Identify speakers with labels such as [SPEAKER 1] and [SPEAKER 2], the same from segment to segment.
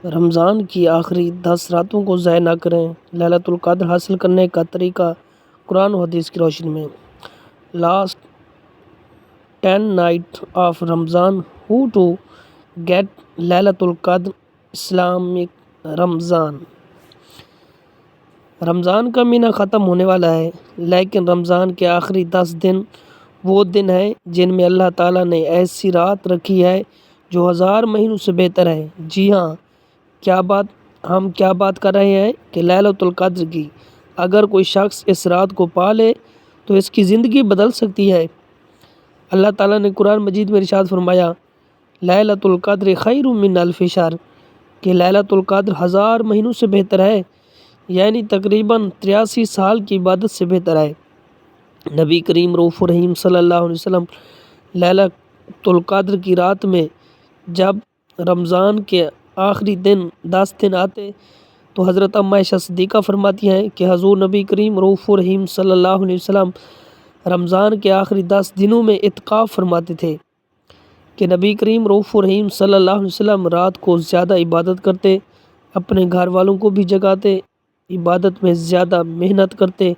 [SPEAKER 1] رمضان کی آخری 10 راتوں کو ضائع نہ کریں۔ لیلۃ القدر حاصل کرنے کا طریقہ قرآن و حدیث کی روشنی میں۔ Last 10 nights of Ramadan, how to get لیلۃ القدر اسلامک رمضان۔ رمضان کا مہینہ ختم ہونے والا ہے، لیکن رمضان کے آخری 10 دن وہ دن ہیں جن میں اللہ تعالیٰ نے ایسی رات رکھی ہے جو 1000 مہینوں سے بہتر ہے۔ جی ہاں، ہم کیا بات کر رہے ہیں کہ لیلۃ القدر کی۔ اگر کوئی شخص اس رات کو پا لے تو اس کی زندگی بدل سکتی ہے۔ اللہ تعالیٰ نے قرآن مجید میں ارشاد فرمایا، لیلۃ القدر خیر من الف شہر، کہ لیلۃ القدر 1000 مہینوں سے بہتر ہے، یعنی تقریباً 83 سال کی عبادت سے بہتر ہے۔ نبی کریم رؤوف الرحیم صلی اللہ علیہ وسلم لیلۃ القدر کی رات میں جب رمضان کے آخری 10 دن آتے تو حضرت اماں عائشہ صدیقہ فرماتی ہیں کہ حضور نبی کریم رؤوف الرحیم صلی اللہ علیہ وسلم رمضان کے آخری 10 دنوں میں اعتکاف فرماتے تھے کہ نبی کریم رؤوف الرحیم صلی اللہ علیہ وسلم رات کو زیادہ عبادت کرتے، اپنے گھر والوں کو بھی جگاتے، عبادت میں زیادہ محنت کرتے،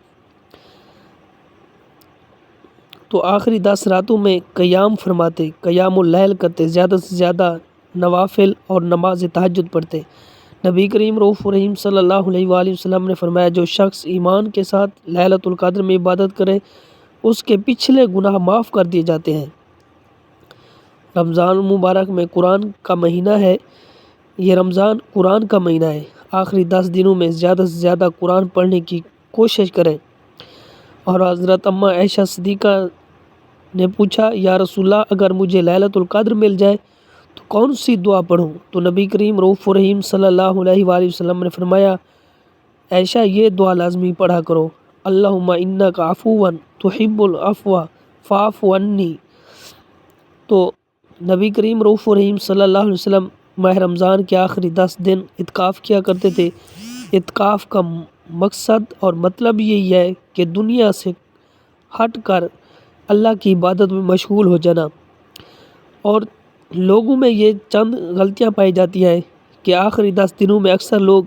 [SPEAKER 1] تو آخری 10 راتوں میں قیام فرماتے، قیام اللیل کرتے، زیادہ سے زیادہ نوافل اور نماز تہجد پڑھتے۔ نبی کریم رؤوف الرحیم صلی اللہ علیہ وآلہ وسلم نے فرمایا، جو شخص ایمان کے ساتھ لیلۃ القدر میں عبادت کرے اس کے پچھلے گناہ معاف کر دیے جاتے ہیں۔ رمضان المبارک میں قرآن کا مہینہ ہے، یہ رمضان قرآن کا مہینہ ہے۔ آخری 10 دنوں میں زیادہ سے زیادہ قرآن پڑھنے کی کوشش کریں۔ اور حضرت اماں عائشہ صدیقہ نے پوچھا، یا رسول اللہ، اگر مجھے لیلۃ القدر مل جائے تو کون سی دعا پڑھوں؟ تو نبی کریم رؤوف الرحیم صلی اللہ علیہ وآلہ وسلم نے فرمایا، عائشہ یہ دعا لازمی پڑھا کرو، اللہم انک عفو تحب العفو فاعف عنی۔ تو نبی کریم رؤوف الرحیم صلی اللہ علیہ وسلم ماہ رمضان کے آخری 10 دن اعتکاف کیا کرتے تھے۔ اعتکاف کا مقصد اور مطلب یہی ہے کہ دنیا سے ہٹ کر اللہ کی عبادت میں مشغول ہو جانا۔ اور لوگوں میں یہ چند غلطیاں پائی جاتی ہیں کہ آخری 10 دنوں میں اکثر لوگ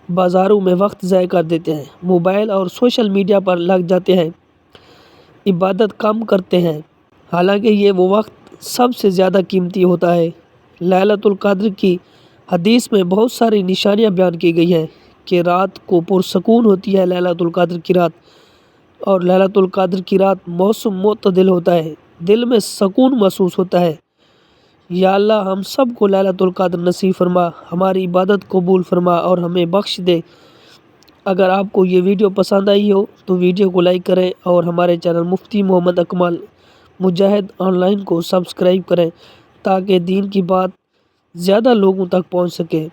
[SPEAKER 1] بازاروں میں وقت ضائع کر دیتے ہیں، موبائل اور سوشل میڈیا پر لگ جاتے ہیں، عبادت کم کرتے ہیں، حالانکہ یہ وہ وقت سب سے زیادہ قیمتی ہوتا ہے۔ لیلۃ القدر کی حدیث میں بہت ساری نشانیاں بیان کی گئی ہیں کہ رات کو پرسکون ہوتی ہے لیلۃ القدر کی رات، اور لیلۃ القدر کی رات موسم معتدل ہوتا ہے، دل میں سکون محسوس ہوتا ہے۔ یا اللہ ہم سب کو لیلۃ القدر نصیب فرما، ہماری عبادت قبول فرما اور ہمیں بخش دے۔ اگر آپ کو یہ ویڈیو پسند آئی ہو تو ویڈیو کو لائک کریں اور ہمارے channel Mufti Muhammad Akmal Mujahid on line کو سبسکرائب کریں تاکہ دین کی بات زیادہ لوگوں تک پہنچ سکے۔